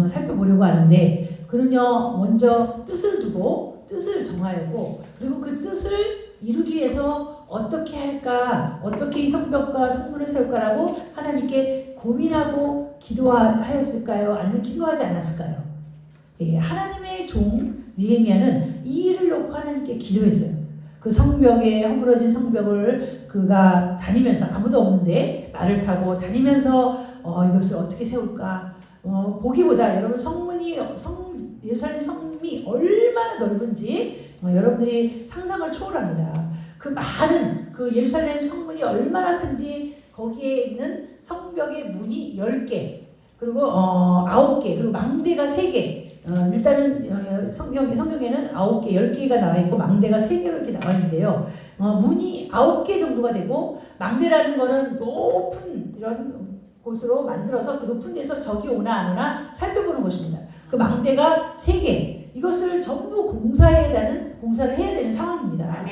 살펴보려고 하는데, 그는요 먼저 뜻을 두고 뜻을 정하였고, 그리고 그 뜻을 이루기 위해서 어떻게 할까, 어떻게 이 성벽과 성문을 세울까라고 하나님께 고민하고 기도하였을까요? 아니면 기도하지 않았을까요? 예, 하나님의 종 느헤미야는 이 일을 놓고 하나님께 기도했어요. 그 성벽에 허물어진 성벽을 그가 다니면서, 아무도 없는데 말을 타고 다니면서 이것을 어떻게 세울까, 보기보다 여러분 예루살렘 성이 얼마나 넓은지 여러분들이 상상을 초월합니다. 그 많은 그 예루살렘 성문이 얼마나 큰지, 거기에 있는 성벽의 문이 10개, 그리고 9개, 그리고 망대가 3개. 일단은 성경에는 9개, 10개가 나와 있고 망대가 3개로 이렇게 나와 있는데요. 문이 9개 정도가 되고, 망대라는 거는 높은 이런 곳으로 만들어서 그 높은 데서 적이 오나 안 오나 살펴보는 것입니다. 그 망대가 3개. 이것을 전부 공사를 해야 되는 상황입니다.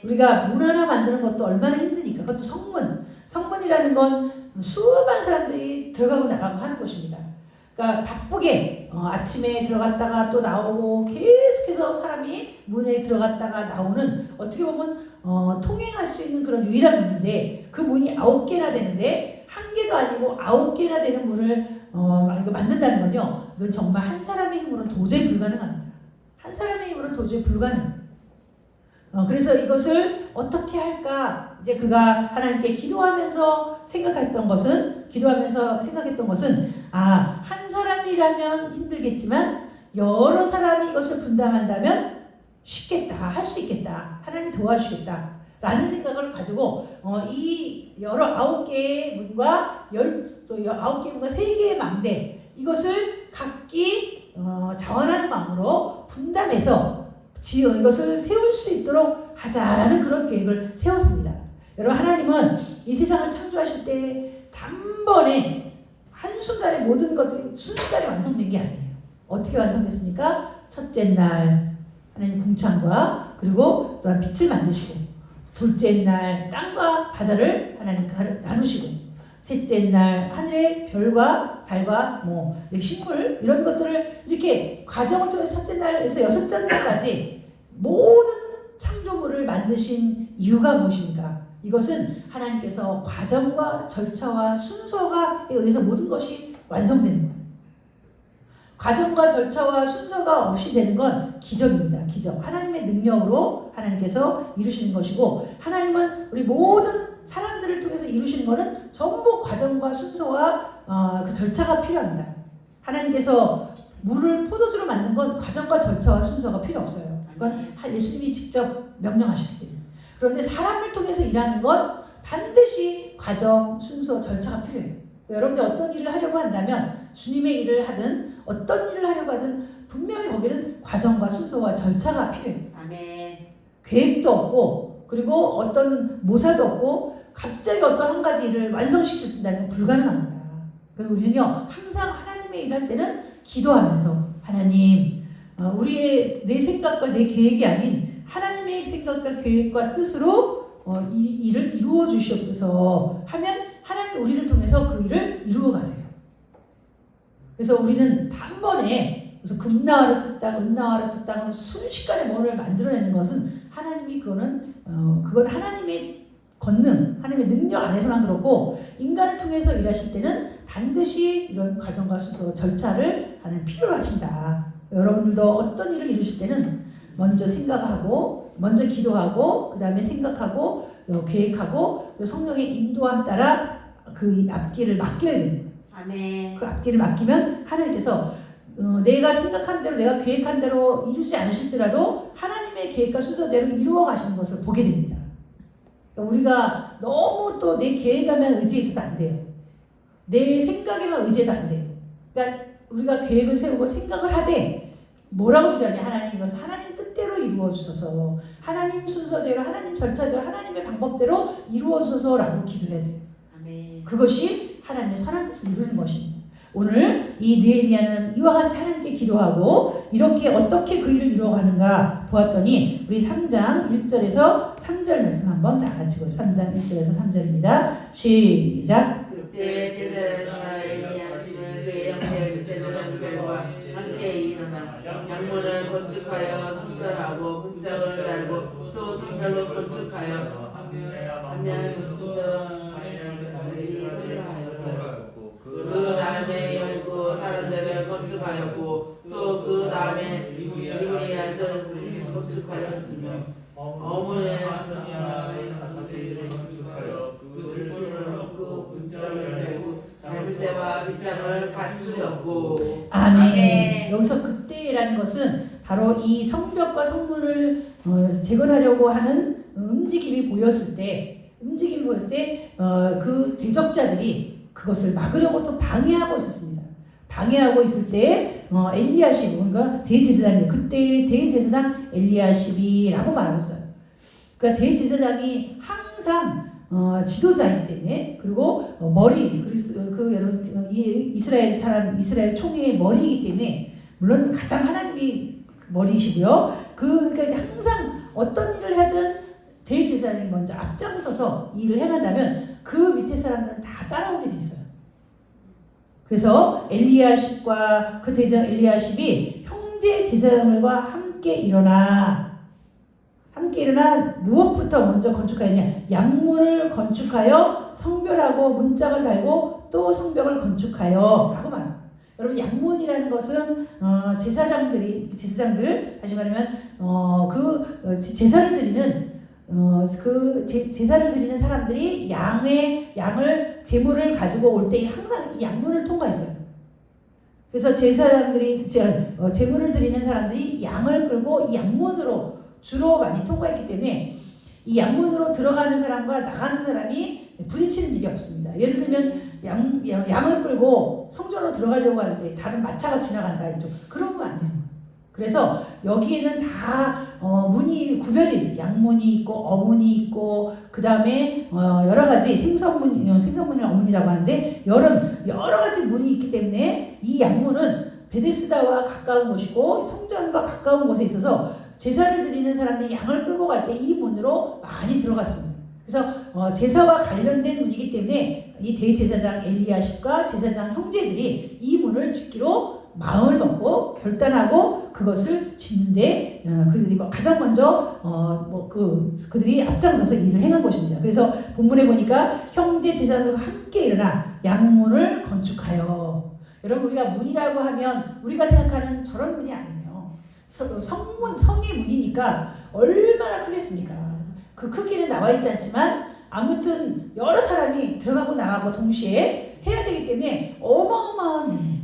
우리가 문 하나 만드는 것도 얼마나 힘드니까. 그것도 성문이라는 건 수많은 사람들이 들어가고 나가고 하는 곳입니다. 그러니까 바쁘게 아침에 들어갔다가 또 나오고 계속해서 사람이 문에 들어갔다가 나오는, 어떻게 보면 통행할 수 있는 그런 유일한 문인데, 그 문이 9개나 되는데 1개도 아니고 9개나 되는 문을 이거 만든다는 건요, 이건 정말 한 사람의 힘으로는 도저히 불가능합니다. 한 사람의 힘으로는 도저히 불가능. 그래서 이것을 어떻게 할까, 이제 그가 하나님께 기도하면서 생각했던 것은, 한 사람이라면 힘들겠지만 여러 사람이 이것을 분담한다면 쉽겠다, 할 수 있겠다, 하나님이 도와주겠다 라는 생각을 가지고 이 여러 9개의 문과 9개의 문과 3개의 망대, 이것을 각기 자원하는 마음으로 분담해서 이것을 세울 수 있도록 하자라는 그런 계획을 세웠습니다. 여러분, 하나님은 이 세상을 창조하실 때 단번에 한순간에 모든 것들이 순식간에 완성된 게 아니에요. 어떻게 완성됐습니까? 첫째 날 하나님 궁창과 그리고 또한 빛을 만드시고, 둘째 날 땅과 바다를 하나님 나누시고, 셋째 날 하늘의 별과 달과 식물 이런 것들을 이렇게 과정을 통해서 첫째 날에서 여섯째 날까지 모든 창조물을 만드신 이유가 무엇입니까? 이것은 하나님께서 과정과 절차와 순서가 의해서 모든 것이 완성되는 거예요. 과정과 절차와 순서가 없이 되는 건 기적입니다. 기적. 하나님의 능력으로 하나님께서 이루시는 것이고, 하나님은 우리 모든 사람들을 통해서 이루시는 것은 전부 과정과 순서와 그 절차가 필요합니다. 하나님께서 물을 포도주로 만든 건 과정과 절차와 순서가 필요 없어요. 그건 예수님이 직접 명령하셨기 때문에. 그런데 사람을 통해서 일하는 건 반드시 과정, 순서, 절차가 필요해요. 여러분들 어떤 일을 하려고 한다면, 주님의 일을 하든 어떤 일을 하려고 하든 분명히 거기는 과정과 순서와 절차가 필요해요. 아멘. 계획도 없고, 그리고 어떤 모사도 없고, 갑자기 어떤 한 가지 일을 완성시킨다는 건 불가능합니다. 그래서 우리는요, 항상 하나님의 일할 때는 기도하면서, 하나님, 내 생각과 내 계획이 아닌 하나님의 생각과 계획과 뜻으로 이 일을 이루어 주시옵소서 하면, 하나님 우리를 통해서 그 일을 이루어 가세요. 그래서 우리는 단번에, 그래서 금나와를 뜯다, 은나와를 뜯다 하면 순식간에 뭔가를 만들어내는 것은 하나님이 그건 하나님의 권능, 하나님의 능력 안에서만 그렇고, 인간을 통해서 일하실 때는 반드시 이런 과정과 순서, 절차를 하나님 필요로 하신다. 여러분들도 어떤 일을 이루실 때는 먼저 생각하고, 먼저 기도하고, 그 다음에 생각하고, 계획하고, 그리고 성령의 인도함 따라 그 앞길을 맡겨야 됩니다. 아멘. 그 앞길을 맡기면 하나님께서 내가 생각한 대로, 내가 계획한 대로 이루지 않으실지라도 하나님의 계획과 순서대로 이루어 가시는 것을 보게 됩니다. 그러니까 우리가 너무 또 내 계획에만 의지해서도 안 돼요. 내 생각에만 의지해도 안 돼요. 그러니까 우리가 계획을 세우고 생각을 하되 뭐라고 기도하냐? 하나님, 이것을 하나님 뜻대로 이루어 주소서, 하나님 순서대로, 하나님 절차대로, 하나님의 방법대로 이루어 주소서라고 기도해야 돼요. 아멘. 그것이 하나님의 선한 뜻을 이루는 것입니다. 오늘 이 느헤미야는 이와 같이 하나님께 기도하고 이렇게 어떻게 그 일을 이루어가는가 보았더니, 우리 3장 1절에서 3절 말씀 한번 다 같이 보세요. 3장 1절에서 3절입니다. 시작. 그때 그들은 에르미야 집을 그 영계를 제대로 제사장들과 함께 일어나 양문을 건축하여 성별하고 문짝을 달고 또 성별로 건축하여 하면 그 다음에 열고 사람들을 건축하였고 또 그 다음에 이브리앗을 건축하였으며 어문에 사람들을 건축하여 그들을 놓고 문짝을 달고 잘못세와 빗장을 갖추었고 아멘. 여기서 그때라는 것은 바로 이 성벽과 성문을 재건하려고 하는 움직임이 보였을 때, 그 대적자들이 그것을 막으려고 또 방해하고 있었습니다. 방해하고 있을 때 엘리야십, 그러니까 대제사장이, 그때의 대제사장 엘리야십이라고 말하고 있어요. 그러니까 대제사장이 항상 지도자이기 때문에, 그리고 머리, 여러분 이스라엘 총회의 머리이기 때문에, 물론 가장 하나님이 머리이시고요. 그러니까 항상 어떤 일을 하든 대제사장이 먼저 앞장서서 일을 해간다면 그 밑에 사람들은 다 따라오게 돼 있어요. 그래서 엘리야십과 그 대제사장 엘리야십이 형제 제사장들과 함께 일어나 무엇부터 먼저 건축하였냐? 양문을 건축하여 성별하고 문짝을 달고 또 성벽을 건축하여 라고 말합니다. 여러분, 양문이라는 것은 제사장들 다시 말하면 제사를 드리는 제사를 드리는 사람들이 양을 제물을 가지고 올 때 항상 이 양문을 통과했어요. 그래서 제사장들이 제물을 드리는 사람들이 양을 끌고 이 양문으로 주로 많이 통과했기 때문에 이 양문으로 들어가는 사람과 나가는 사람이 부딪히는 일이 없습니다. 예를 들면 양을 끌고 성전으로 들어가려고 하는데 다른 마차가 지나간다 이쪽, 그러면 안 되는 거예요. 그래서 여기에는 다 문이 구별이 있어요. 양문이 있고 어문이 있고 그 다음에 여러 가지 생성문이 어문이라고 하는데 여러 가지 문이 있기 때문에 이 양문은 베데스다와 가까운 곳이고 성전과 가까운 곳에 있어서 제사를 드리는 사람들이 양을 끌고 갈 때 이 문으로 많이 들어갔습니다. 그래서 제사와 관련된 문이기 때문에 이 대제사장 엘리야십과 제사장 형제들이 이 문을 짓기로 마음을 먹고 결단하고 그것을 짓는데 그들이 가장 먼저 그들이 앞장서서 일을 행한 것입니다. 그래서 본문에 보니까 형제 제사장들과 함께 일어나 양문을 건축하여. 여러분, 우리가 문이라고 하면 우리가 생각하는 저런 문이 아니에요. 성의 문이니까 얼마나 크겠습니까? 그 크기는 나와 있지 않지만 아무튼 여러 사람이 들어가고 나가고 동시에 해야 되기 때문에 어마어마한 문이에요.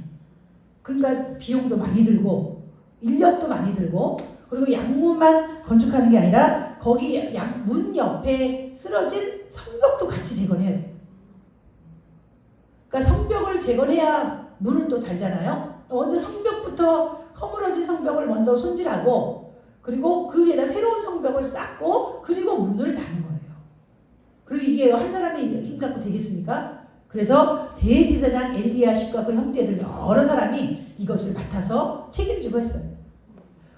그러니까 비용도 많이 들고 인력도 많이 들고, 그리고 양문만 건축하는 게 아니라 거기 문 옆에 쓰러진 성벽도 같이 재건해야 돼요. 그러니까 성벽을 재건해야 문을 또 달잖아요. 먼저 성벽부터 허물어진 성벽을 먼저 손질하고 그리고 그 위에다 새로운 성벽을 쌓고 그리고 문을 다는 거예요. 그리고 이게 한 사람이 힘 갖고 되겠습니까? 그래서 대제사장 엘리야십과 그 형제들 여러 사람이 이것을 맡아서 책임지고 했어요.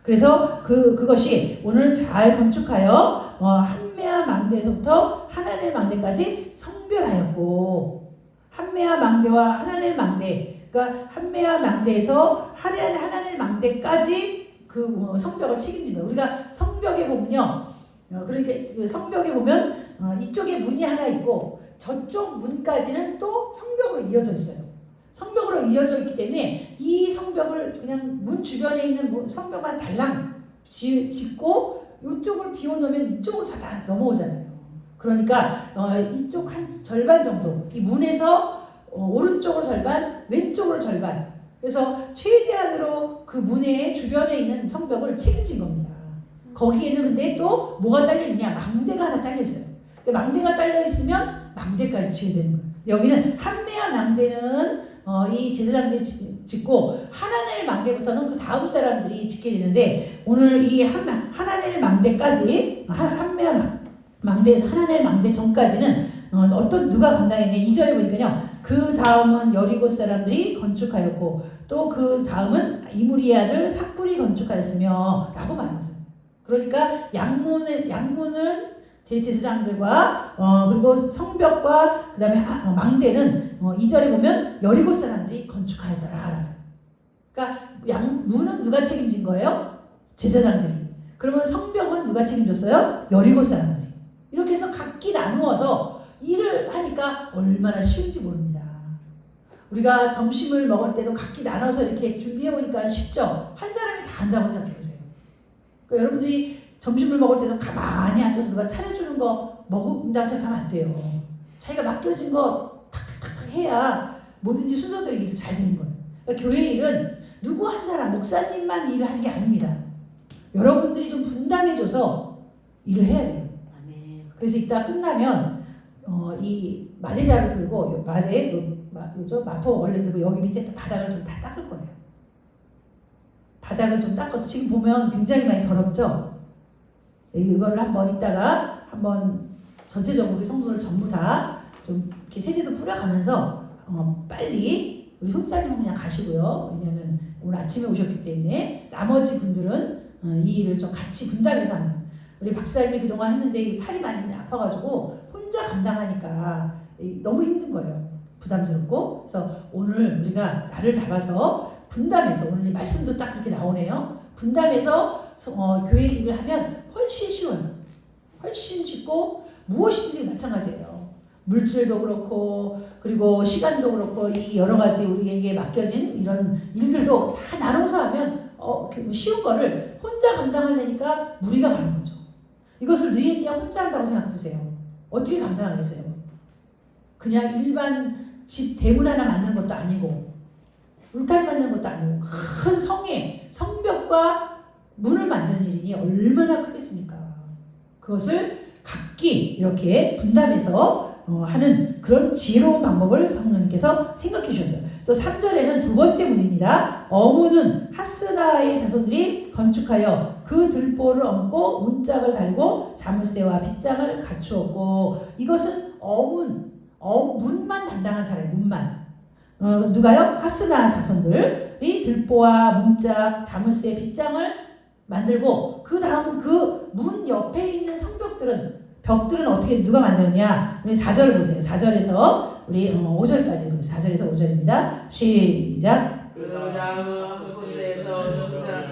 그래서 그것이 오늘 잘 건축하여 한메아 망대에서부터 하나넬 망대까지 성별하였고, 한메아 망대와 하나넬 망대, 그러니까 한메아 망대에서 하나넬 망대까지 그 성벽을 책임집니다. 우리가 성벽에 보면요, 그러니까 그 성벽에 보면 이쪽에 문이 하나 있고 저쪽 문까지는 또 성벽으로 이어져 있어요. 성벽으로 이어져 있기 때문에 이 성벽을 그냥 문 주변에 있는 성벽만 달랑 짓고 이쪽을 비워놓으면 이쪽으로 다 넘어오잖아요. 그러니까 이쪽 한 절반 정도, 이 문에서 오른쪽으로 절반, 왼쪽으로 절반, 그래서 최대한으로 그 문의 주변에 있는 성벽을 책임진 겁니다. 거기에는 근데 또 뭐가 딸려있냐? 망대가 하나 딸려있어요. 망대가 딸려있으면 망대까지 지어야 되는 거예요. 여기는 한메아 망대는 이 제사장들이 짓고 하나넬 망대부터는 그 다음 사람들이 짓게 되는데, 오늘 이 하나넬 망대까지, 한메아 망대에서 하나넬 망대 전까지는 누가 감당했냐? 2절에 보니까요, 그 다음은 여리고 사람들이 건축하였고 또 그 다음은 이무리의 아들 삭불이 건축하였으며 라고 말하고 있어요. 그러니까 양문은 대제사장들과 그리고 성벽과 그 다음에 망대는 2절에 보면 여리고 사람들이 건축하였더라. 그러니까 문은 누가 책임진 거예요? 제사장들이. 그러면 성벽은 누가 책임졌어요? 여리고 사람들이. 이렇게 해서 각기 나누어서 일을 하니까 얼마나 쉬운지 모릅니다. 우리가 점심을 먹을 때도 각기 나눠서 이렇게 준비해 보니까 쉽죠? 한 사람이 다 한다고 생각해 보세요. 그러니까 여러분들이 점심을 먹을 때도 가만히 앉아서 누가 차려주는 거 먹는다고 생각하면 안 돼요. 자기가 맡겨진 거 탁탁탁탁 해야 뭐든지 순서대로 일이 잘 되는 거예요. 그러니까 교회 일은 누구 한 사람, 목사님만 일을 하는 게 아닙니다. 여러분들이 좀 분담해줘서 일을 해야 돼요. 아멘. 그래서 이따 끝나면 이 마대자루 들고 마포 원래 들고 여기 밑에 바닥을 좀 다 닦을 거예요. 바닥을 좀 닦아서 지금 보면 굉장히 많이 더럽죠. 이거를 한번 이따가 한번 전체적으로 우리 성도들 전부 다 좀 이렇게 세제도 뿌려가면서 빨리 우리 손사님은 그냥 가시고요. 왜냐하면 오늘 아침에 오셨기 때문에 나머지 분들은 이 일을 좀 같이 분담해서 하는. 우리 박사님이 그동안 했는데 팔이 많이 아파가지고 혼자 감당하니까 너무 힘든 거예요. 부담스럽고. 그래서 오늘 우리가 날을 잡아서 분담해서 오늘 이 말씀도 딱 그렇게 나오네요. 분담해서 교회 일을 하면 훨씬 쉬워요. 훨씬 쉽고 무엇이든지 마찬가지예요. 물질도 그렇고 그리고 시간도 그렇고 이 여러 가지 우리에게 맡겨진 이런 일들도 다 나눠서 하면 쉬운 거를 혼자 감당하려니까 무리가 가는 거죠. 이것을 느헤미야 혼자 한다고 생각해보세요. 어떻게 감당하겠어요? 그냥 일반 집 대문 하나 만드는 것도 아니고 울타리 만드는 것도 아니고 큰 성벽과 문을 만드는 일이니 얼마나 크겠습니까? 그것을 각기 이렇게 분담해서 하는 그런 지혜로운 방법을 성령님께서 생각해 주셨어요. 또 3절에는 두 번째 문입니다. 어문은 하스나의 자손들이 건축하여 그 들보를 얹고 문짝을 달고 자물쇠와 빗장을 갖추었고, 이것은 문만 담당한 사람이에요. 문만. 누가요? 하스나 자손들이 들보와 문짝, 자물쇠, 빗장을 만들고, 그 다음 그 문 옆에 있는 벽들은 어떻게 누가 만드느냐? 우리 4절을 보세요. 4절에서 우리 5절까지 4절에서 5절입니다. 시작. 그 다음은 헛곳에서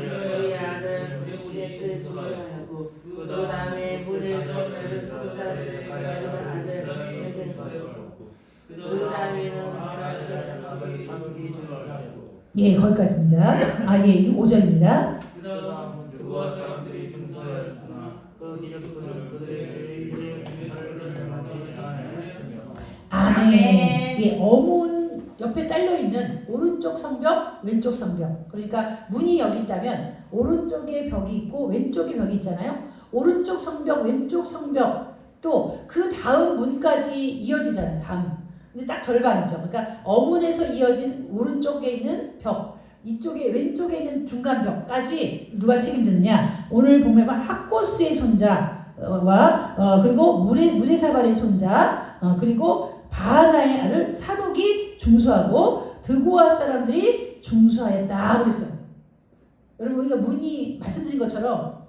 우리 아들 우리를 중요하고 그 다음에 문에서 아들 그 다음에는 예, 거기까지입니다. 예, 5절입니다. 그와 사람들이 중소하였으나 그 기적들은 그들의 죄의 행사를 하였으며. 아멘. 예, 어문 옆에 딸려 있는 오른쪽 성벽, 왼쪽 성벽. 그러니까 문이 여기 있다면 오른쪽에 벽이 있고 왼쪽에 벽이 있잖아요. 오른쪽 성벽, 왼쪽 성벽, 또 그 다음 문까지 이어지잖아요. 다음. 근데 딱 절반이죠. 그러니까 어문에서 이어진 오른쪽에 있는 벽, 이쪽에 왼쪽에 있는 중간 벽까지 누가 책임졌느냐? 오늘 보면 학고스의 손자와 그리고 무데사발의 손자, 그리고 바하나의 아들 사독이 중수하고 드고아 사람들이 중수하였다 그랬어요. 여러분, 우리가 문이 말씀드린 것처럼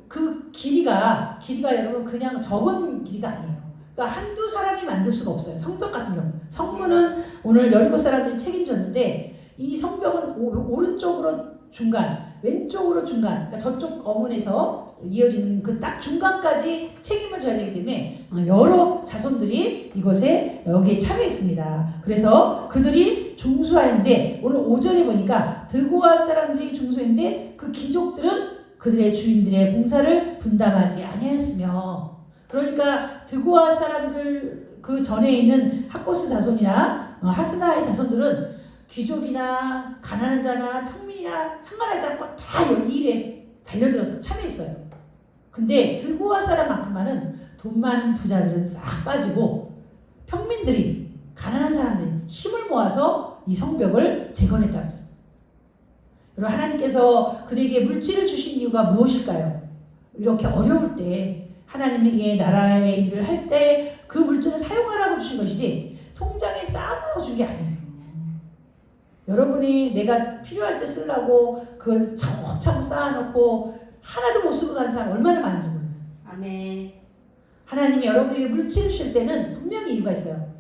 그 길이가 여러분 그냥 적은 길이가 아니에요. 그러니까 한두 사람이 만들 수가 없어요. 성벽 같은 경우. 성문은 오늘 여리고 사람들이 책임졌는데, 이 성벽은 오른쪽으로 중간, 왼쪽으로 중간, 그러니까 저쪽 어문에서 이어지는 그 딱 중간까지 책임을 져야 되기 때문에 여러 자손들이 여기에 참여했습니다. 그래서 그들이 중수하였는데, 오늘 5절에 보니까 들고아 사람들이 중수했는데 그 귀족들은 그들의 주인들의 봉사를 분담하지 아니하였으며, 그러니까 드고아 사람들 그 전에 있는 학고스 자손이나 하스나의 자손들은 귀족이나 가난한 자나 평민이나 상관하지 않고 다 이 일에 달려들어서 참여했어요. 근데 드고아 사람만큼만은 돈 많은 부자들은 싹 빠지고 평민들이, 가난한 사람들이 힘을 모아서 이 성벽을 재건했다고 했어요. 여러분, 하나님께서 그들에게 물질을 주신 이유가 무엇일까요? 이렇게 어려울 때 하나님의 나라의 일을 할 때 그 물질을 사용하라고 주신 것이지 통장에 쌓아놓으라고 준 게 아니에요. 여러분이 내가 필요할 때 쓰려고 그걸 차곡차곡 쌓아놓고 하나도 못 쓰고 가는 사람 얼마나 많은지 몰라요. 아멘. 하나님이 여러분에게 물질을 주실 때는 분명히 이유가 있어요.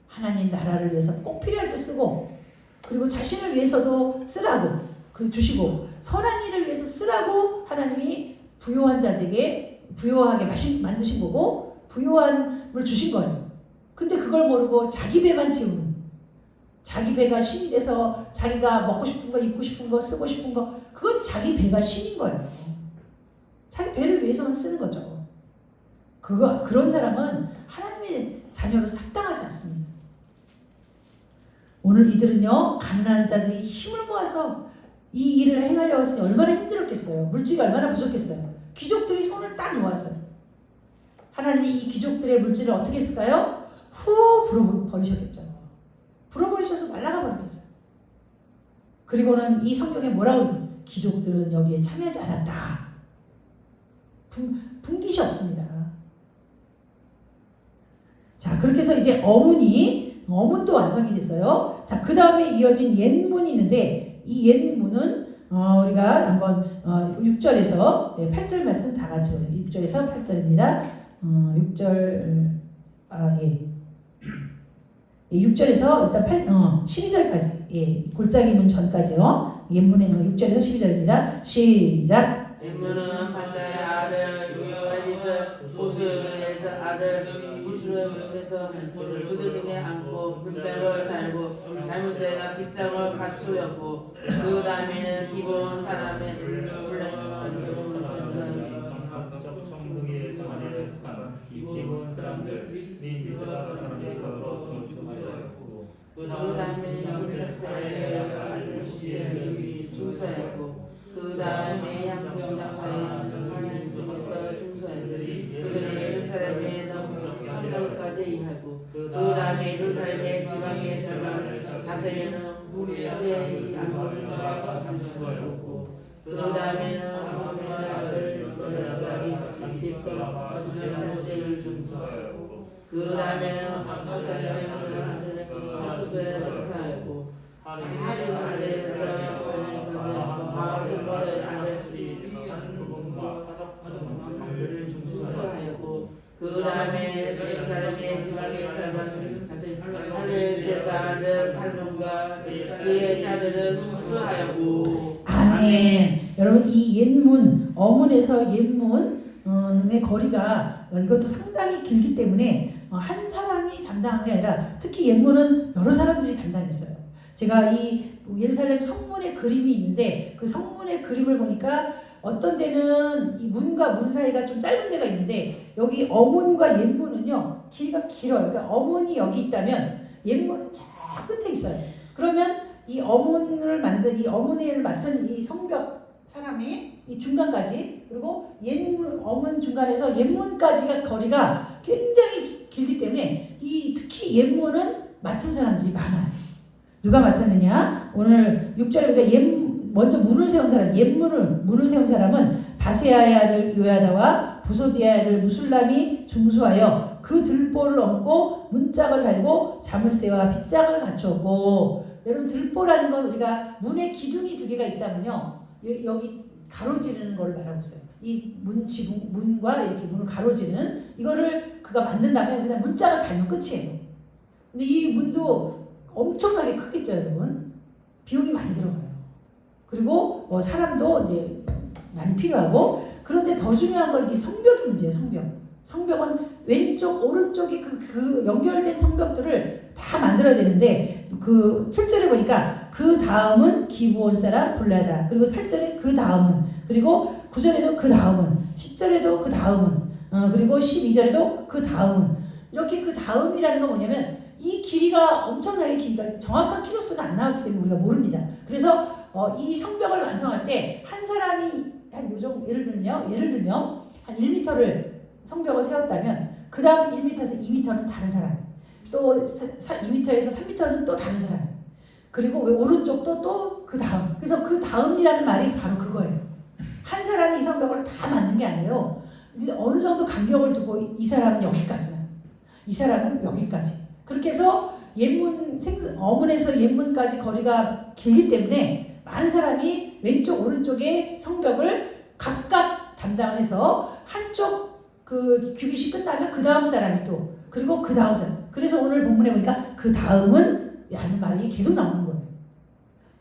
하나님 나라를 위해서 꼭 필요할 때 쓰고, 그리고 자신을 위해서도 쓰라고 주시고 선한 일을 위해서 쓰라고 하나님이 부요한 자들에게 부요하게 만드신 거고 부요함을 주신 거예요. 근데 그걸 모르고 자기 배만 채우는, 자기 배가 신이 돼서 자기가 먹고 싶은 거, 입고 싶은 거, 쓰고 싶은 거, 그건 자기 배가 신인 거예요. 자기 배를 위해서만 쓰는 거죠. 그런 사람은 하나님의 자녀로 합당하지 않습니다. 오늘 이들은요, 가난한 자들이 힘을 모아서 이 일을 행하려고 했으니 얼마나 힘들었겠어요. 물질이 얼마나 부족했어요. 귀족들이 손을 딱 놓았어요. 하나님이 이 귀족들의 물질을 어떻게 했을까요? 불어버리셨겠죠. 불어버리셔서 날아가 버리겠어요. 그리고는 이 성경에 뭐라고 그러냐? 귀족들은 여기에 참여하지 않았다. 분깃이 없습니다. 자, 그렇게 해서 이제 어문도 완성이 됐어요. 자, 그 다음에 이어진 옛문이 있는데 이 옛문은 우리가 한번 6절에서 8절 말씀 다 같이 6절에서 8절입니다. 6절 6절에서 일단 12절까지 골짜기 문 전까지요. 옛문의 6절에서 12절입니다. 시작. 인문은 바사의 아들 유아리서 소수에서 아들 무술에서 그들 중에 앉고 빗장을 달고 잘못세가 빗장을 갖추었고 그 다음에는 기본 사람의 정득에 관해 기본 사람들 및 이스라엘 사람들이 더불어 중수하였고 그 다음에 이스라엘의 아들시에 중수하였고 그 다음에 양분장사의 중에서 중수하였고 그들의 예루살렘에 성벽까지 이하고 그 다음에 예루살렘의 지방의 절반을 다스리는 우리의 양분과 중수하였고 그 다음에는 아모의 아들 딥과 주전자를 중수하였고 그 다음에는 사사의 아들을 하수소에 장사하였고 하림 아들에서 하수소의 아들이 중수하였고 그 다음에 예루살렘의 지방의 절반을 할레세사 아들 살론과 그의 자들은 중수하였고 아멘. 여러분 이 옛문, 어문에서 옛문의 거리가 이것도 상당히 길기 때문에 한 사람이 담당한 게 아니라 특히 옛문은 여러 사람들이 담당했어요. 제가 이 예루살렘 성문의 그림이 있는데 그 성문의 그림을 보니까 어떤 데는 이 문과 문 사이가 좀 짧은 데가 있는데 여기 어문과 옛문은요 길이가 길어요. 그러니까 어문이 여기 있다면 옛문은 저 끝에 있어요. 그러면 이 어문을 맡은 이 성벽 사람이 이 중간까지 그리고 어문 중간에서 옛문까지가 거리가 굉장히 길기 때문에 특히 옛문은 맡은 사람들이 많아요. 누가 맡았느냐? 오늘 6절에 보니까 먼저 문을 세운 사람, 문을 세운 사람은 바세아의 아들 요야다와 부소디아의 아들 무술람이 중수하여 그 들보를 얹고 문짝을 달고 자물쇠와 빗장을 갖추었고. 여러분 들보라는 건 우리가 문에 기둥이 두 개가 있다면요 여기 가로지르는 걸 말하고 있어요. 이 문과 이렇게 문을 가로지르는 이거를 그가 만든 다음에 그냥 문짝을 달면 끝이에요. 근데 이 문도 엄청나게 크겠죠, 여러분. 비용이 많이 들어가요. 그리고 사람도 이제 많이 필요하고. 그런데 더 중요한 건 이 성벽이 문제예요. 성벽은 왼쪽 오른쪽이 그 연결된 성벽들을 다 만들어야 되는데 그 7절에 보니까 그 다음은 기브온 사람 블라다, 그리고 8절에 그 다음은, 그리고 9절에도 그 다음은, 10절에도 그 다음은, 그리고 12절에도 그 다음은, 이렇게 그 다음이라는 건 뭐냐면 이 길이가 엄청나게 길이가 정확한 키로수는 안 나왔기 때문에 우리가 모릅니다. 그래서 이 성벽을 완성할 때 한 사람이 한 요정 예를 들면 한 1m를 성벽을 세웠다면 그 다음 1m에서 2m는 다른 사람, 또 2m에서 3m는 또 다른 사람, 그리고 오른쪽도 또 그 다음. 그래서 그 다음이라는 말이 바로 그거예요. 한 사람이 이 성벽을 다 만든 게 아니에요. 어느 정도 간격을 두고 이 사람은 여기까지만, 이 사람은 여기까지. 그렇게 해서 어문에서 옛문까지 거리가 길기 때문에 많은 사람이 왼쪽 오른쪽의 성벽을 각각 담당을 해서 한쪽 그 규빗이 끝나면 그 다음 사람이 또, 그리고 그 다음 사람. 그래서 오늘 본문에 보니까 그 다음은 라는 말이 계속 나오는 거예요.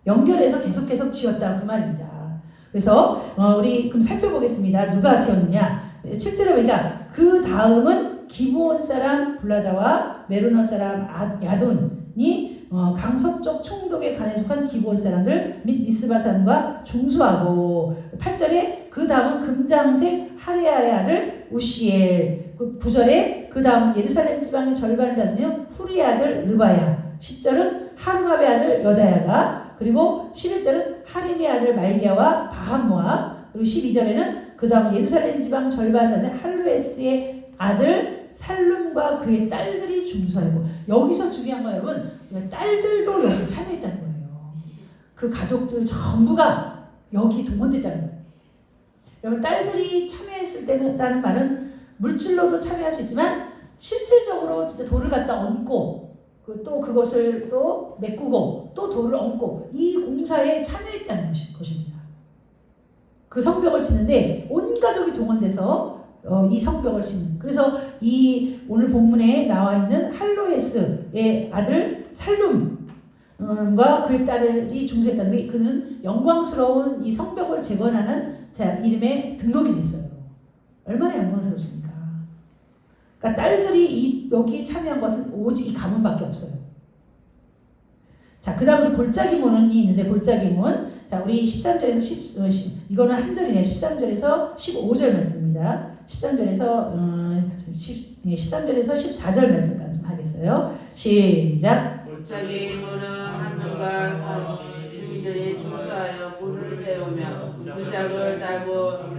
연결해서 계속 지었다 그 말입니다. 그래서 우리 그럼 살펴보겠습니다. 누가 지었느냐? 7절에 보니까 그 다음은 기브온 사람 블라다와 메로너 사람 야돈이 강서쪽 총독에 관에 속한 기브온 사람들 및 미스바 사람과 중수하고 8절에 그 다음은 금장색 하레아의 아들 우시엘 9절에 그 다음은 예루살렘 지방의 절반을 다스리는 후리의 아들 르바야 10절은 하루마의 아들 여다야가 그리고 11절은 하림의 아들 말기야와 바함모아 그리고 12절에는 그 다음 예루살렘 지방 절반을 다스리는 할루에스의 아들 살룸과 그의 딸들이 중수하고 여기서 중요한 건 여러분 딸들도 여기 참여했다는 거예요. 그 가족들 전부가 여기 동원됐다는 거예요. 여러분 딸들이 참여했을 때는 말은 물질로도 참여할 수 있지만 실질적으로 진짜 돌을 갖다 얹고 또 그것을 또 메꾸고 또 돌을 얹고 이 공사에 참여했다는 것입니다. 그 성벽을 짓는데 온 가족이 동원돼서 이 성벽을 짓는 그래서 이 오늘 본문에 나와 있는 할로에스의 아들 살룸과 그의 딸이 중수했다는 게 그는 영광스러운 이 성벽을 재건하는 이름에 등록이 됐어요. 얼마나 영광스럽습니까? 그러니까 딸들이 여기 참여한 것은 오직 이 가문밖에 없어요. 자, 그 다음 우리 골짜기문이 있는데 골짜기문 자 우리 13절에서 이거는 한 절이네요. 13절에서 15절 말씀입니다. 13절에서 13절에서 14절 말씀까지 좀 하겠어요. 시작. 골짜기문은 한눈과 주민들이 중수하여 문을 세우며 문짝을 달고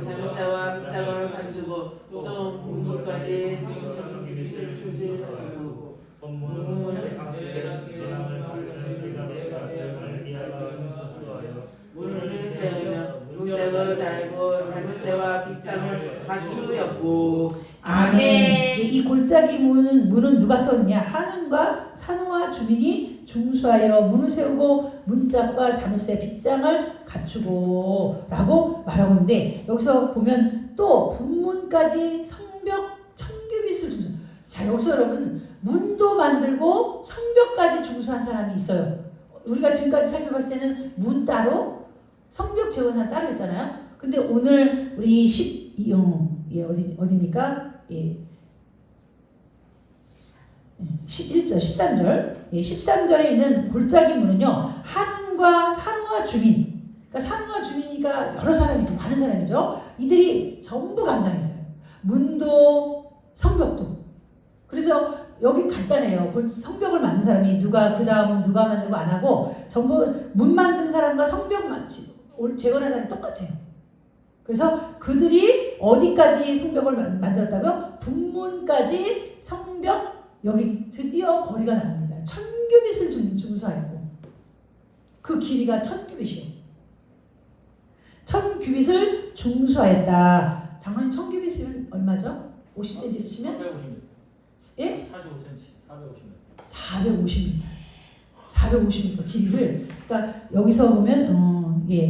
장사와 빗장을 갖추고 또 문물까지 성전기를 중심하고 본문은 각 지방을 다스리는 미가의 아들 말기야가 중수하여 문을 세우며 문짝을 달고 자물쇠와 빗장을 갖추었고 아멘. 이 골짜기 문은 누가 세웠냐? 한운과 산호와 주민이 중수하여 문을 세우고 문짝과 자물쇠 빗장을 갖추고 라고 말하고 있는데 여기서 보면 또 분문까지 성벽 청규빗을 중수. 자 여기서 여러분 문도 만들고 성벽까지 중수한 사람이 있어요. 우리가 지금까지 살펴봤을 때는 문 따로 성벽 재건사 따로 있잖아요. 근데 오늘 우리 어디입니까? 예. 11절, 13절. 13절에 있는 골짜기 문은요, 한과 산과 주민. 그러니까 산과 주민이가 여러 사람이죠. 많은 사람이죠. 이들이 전부 감당했어요. 문도, 성벽도. 그래서 여기 간단해요. 성벽을 만든 사람이 그 다음은 누가 만들고 안 하고, 전부 문 만든 사람과 성벽 재건한 사람이 똑같아요. 그래서 그들이 어디까지 성벽을 만들었다고요? 북문까지 성벽 여기 드디어 거리가 나옵니다. 1000규빗을 중수하였고 그 길이가 1000규빗이에요. 1000규빗을 중수하였다. 장로님 1000규빗이면 얼마죠? 50cm를 치면? 450m. 예? 45cm. 450m. 450m 길이를 그러니까 여기서 보면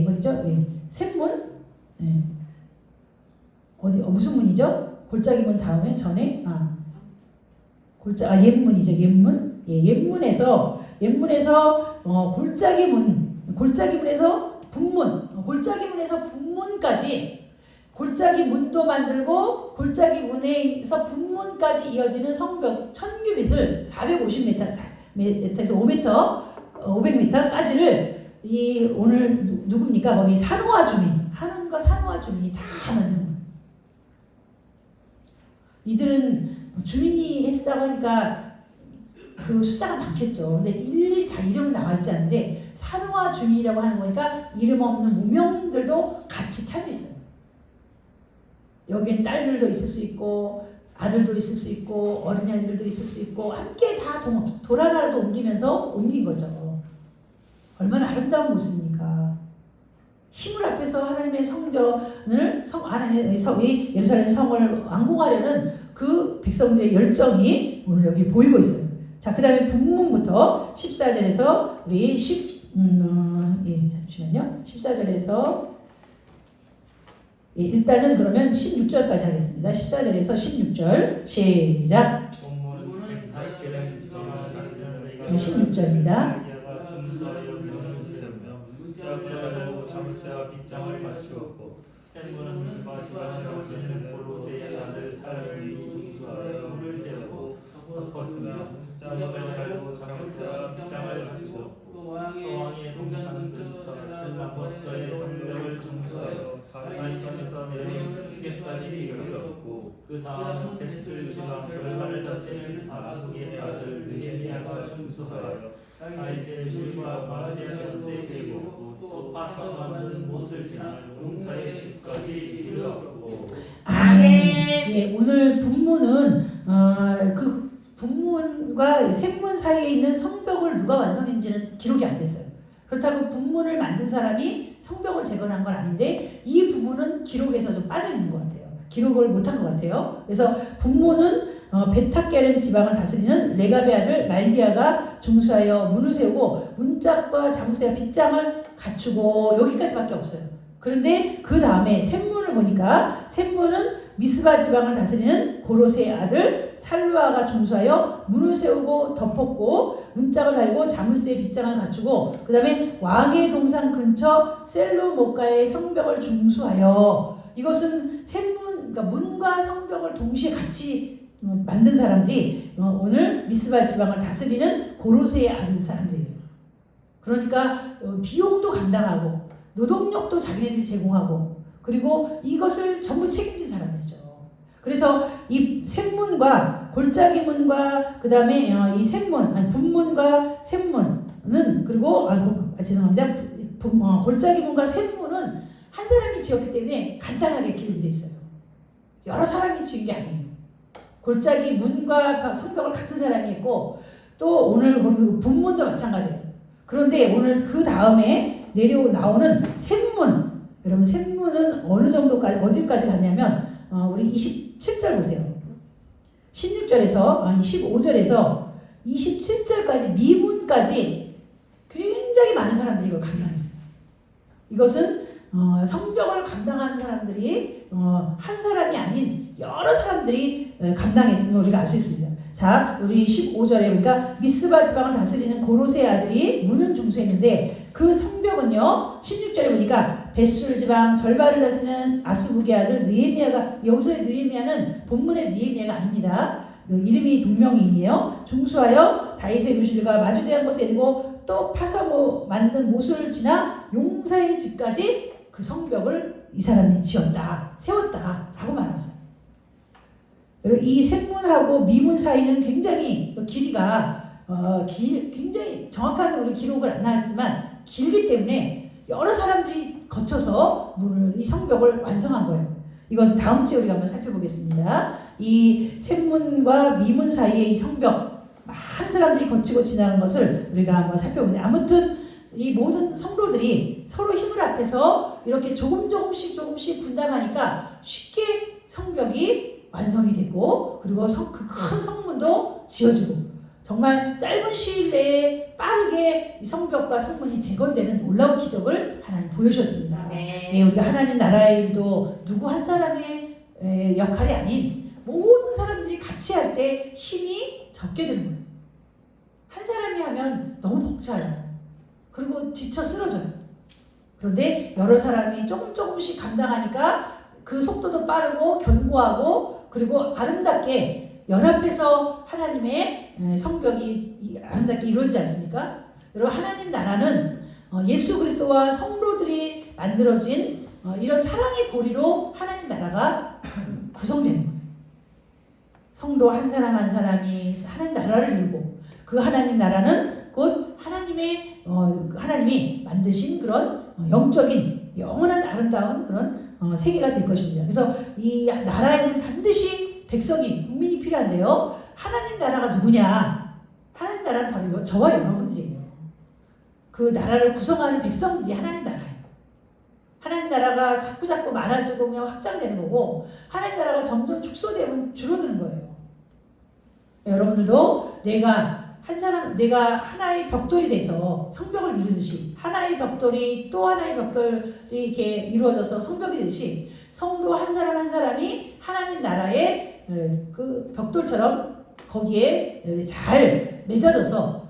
어디죠? 샘문 무슨 문이죠? 골짜기문 다음에 전에 옛문이죠. 옛문에서 골짜기문에서 북문까지 골짜기문도 만들고 골짜기문에서 북문까지 이어지는 성벽 1000규빗을 450m에서 500m까지를 오늘 누굽니까? 거기 산호와 주민, 한운과 산호와 주민이 다 만든 거예요. 이들은 주민이 했다고 하니까 그 숫자가 많겠죠. 근데 일일이 다 이름 나와 있지 않은데 산호와 주민이라고 하는 거니까 이름 없는 무명인들도 같이 참여했어요. 여기엔 딸들도 있을 수 있고 아들도 있을 수 있고 어린아이들도 있을 수 있고 함께 다 돌 하나라도 옮긴 거죠. 얼마나 아름다운 모습입니까? 힘을 앞에서 하나님의 성전을 하나님의 예루살렘 성을 완공하려는 그 백성들의 열정이 오늘 여기 보이고 있어요. 자, 그 다음에 북문부터 14절에서 우리 잠시만요. 14절에서 일단은 그러면 16절까지 하겠습니다. 14절에서 16절 시작. 16절입니다. 문짝을 달고 자물쇠와 빗장을 맞추었고 샘물은 미스바 지방을 다스리는 골로새의 아들 살루이 중수하여 문을 세우고 덮었으며 문짝을 달고 자물쇠와 빗장을 맞추었고 또 왕의 동산 근처 슬라모터의 성벽을 중수하여 가나안에서 내린 층계까지 이르렀고 그 다음 베슬 지방 절반을 다스리는 아스국의 아들 느헤미야가 중수하여 아이셀 줄과 마르디아스에 세우고 또 파서 만든 못을 지나 용사의 집까지 이르렀고 아멘. 예, 오늘 분문은 그 분문과 샘문 사이에 있는 성벽을 누가 완성했는지는 기록이 안 됐어요. 그렇다고 분문을 만든 사람이 성벽을 재건한 건 아닌데 이 부분은 기록에서 좀 빠져 있는 것 같아요. 기록을 못한 것 같아요. 그래서 분문은 베타게렘 지방을 다스리는 레갑의 아들 말기야가 중수하여 문을 세우고 문짝과 자물쇠와 빗장을 갖추고 여기까지밖에 없어요. 그런데 그 다음에 샘문을 보니까 샘문은 미스바 지방을 다스리는 고로세의 아들 살루아가 중수하여 문을 세우고 덮었고 문짝을 달고 자물쇠의 빗장을 갖추고 그 다음에 왕의 동산 근처 셀로모가의 성벽을 중수하여 이것은 샘문 그러니까 문과 성벽을 동시에 같이 만든 사람들이 오늘 미스바 지방을 다스리는 고로세의 아들 사람들이에요. 그러니까 비용도 감당하고 노동력도 자기네들이 제공하고 그리고 이것을 전부 책임진 사람들이죠. 그래서 이 샘문과 골짜기문과 그 다음에 이 샘문, 아니 분문과 샘문은 그리고 죄송합니다. 골짜기문과 샘문은 한 사람이 지었기 때문에 간단하게 기록이 되어 있어요. 여러 사람이 지은 게 아니에요. 골짜기 문과 성벽을 같은 사람이 했고 또 오늘 거기 분문도 마찬가지예요. 그런데 오늘 그 다음에 나오는 샘문 여러분 샘문은 어느 정도까지 어디까지 갔냐면 우리 27절 보세요. 16절에서 아니 15절에서 27절까지 미문까지 굉장히 많은 사람들이 이걸 감당했어요. 이것은 성벽을 감당하는 사람들이 한 사람이 아닌 여러 사람들이 감당했음을 우리가 알 수 있습니다. 자, 우리 15절에 보니까 미스바 지방을 다스리는 고로세의 아들이 문은 중수했는데 그 성벽은요 16절에 보니까 벳술 지방 절반을 다스리는 아스북의 아들 느헤미야가 여기서의 느헤미야는 본문의 느헤미야가 아닙니다. 이름이 동명이인이에요. 중수하여 다윗의 묘실과 마주대한 곳에 이르고 또 파서 만든 못을 지나 용사의 집까지 그 성벽을 이 사람이 지었다 세웠다라고 말하고 있어요. 여러분 이 샘문하고 미문 사이는 굉장히 길이가 굉장히 정확하게 우리 기록을 안 나왔지만 길기 때문에 여러 사람들이 거쳐서 이 성벽을 완성한 거예요. 이것은 다음 주에 우리가 한번 살펴보겠습니다. 이 샘문과 미문 사이의 이 성벽 많은 사람들이 거치고 지나간 것을 우리가 한번 살펴보는데 아무튼 이 모든 성도들이 서로 힘을 합해서 이렇게 조금씩 분담하니까 쉽게 성벽이 완성이 됐고 그리고 그 큰 성문도 지어지고 정말 짧은 시일 내에 빠르게 이 성벽과 성문이 재건되는 놀라운 기적을 하나님 보여주셨습니다. 네, 우리가 하나님 나라의 일도 누구 한 사람의 역할이 아닌 모든 사람들이 같이 할 때 힘이 적게 드는 거예요. 한 사람이 하면 너무 벅차요. 그리고 지쳐 쓰러져요. 그런데 여러 사람이 조금씩 감당하니까 그 속도도 빠르고 견고하고 그리고 아름답게 연합해서 하나님의 성벽이 아름답게 이루어지지 않습니까? 여러분 하나님 나라는 예수 그리스도와 성도들이 만들어진 이런 사랑의 고리로 하나님 나라가 구성되는 거예요. 성도 한 사람 한 사람이 하나님 나라를 이루고 그 하나님 나라는 곧 하나님이 만드신 그런 영적인 영원한 아름다운 그런 세계가 될 것입니다. 그래서 이 나라에는 반드시 백성이 국민이 필요한데요. 하나님 나라가 누구냐? 하나님 나라는 바로 저와 여러분들이에요. 그 나라를 구성하는 백성들이 하나님 나라예요. 하나님 나라가 자꾸 많아지고 확장되는 거고 하나님 나라가 점점 축소되면 줄어드는 거예요. 여러분들도 내가 하나의 벽돌이 돼서 성벽을 이루듯이 하나의 벽돌이 또 하나의 벽돌이 이렇게 이루어져서 성벽이 되듯이 성도 한 사람 한 사람이 하나님 나라의 그 벽돌처럼 거기에 잘 맺어져서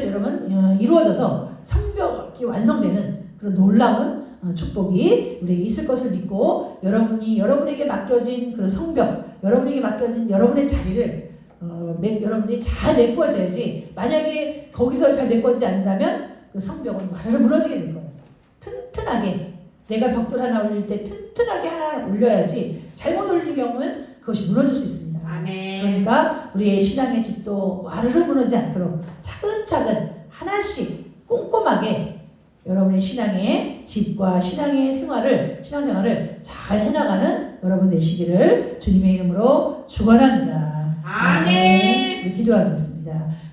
여러분 이루어져서 성벽 성벽이 완성되는 그런 놀라운 축복이 우리에게 있을 것을 믿고 여러분에게 맡겨진 그 성벽, 여러분에게 맡겨진 여러분의 자리를 여러분들이 잘 메꿔줘야지. 만약에 거기서 잘 메꿔지지 않는다면 그 성벽은 와르르 무너지게 될 거예요. 튼튼하게 내가 벽돌 하나 올릴 때 튼튼하게 하나 올려야지 잘못 올릴 경우는 그것이 무너질 수 있습니다. 아멘. 그러니까 우리의 신앙의 집도 와르르 무너지지 않도록 차근차근 하나씩 꼼꼼하게 여러분의 신앙의 집과 신앙생활을 잘 해나가는 여러분 되시기를 주님의 이름으로 축원합니다. 아멘. 우리 기도하겠습니다.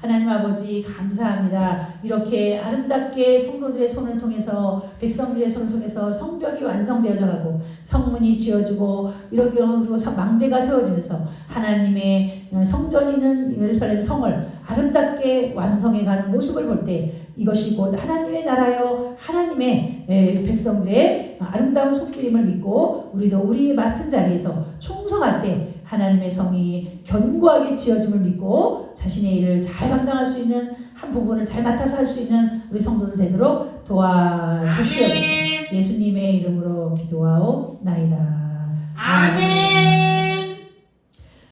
하나님 아버지 감사합니다. 이렇게 아름답게 성도들의 손을 통해서 백성들의 손을 통해서 성벽이 완성되어져 가고 성문이 지어지고 이렇게 그리고 망대가 세워지면서 하나님의 성전 있는 예루살렘 성을 아름답게 완성해 가는 모습을 볼 때 이것이 곧 하나님의 나라요 하나님의 백성들의 아름다운 손길임을 믿고 우리도 우리 맡은 자리에서 충성할 때 하나님의 성이 견고하게 지어짐을 믿고 자신의 일을 잘 감당할 수 있는 한 부분을 잘 맡아서 할 수 있는 우리 성도들 되도록 도와주시옵소서. 예수님의 이름으로 기도하옵나이다. 아멘.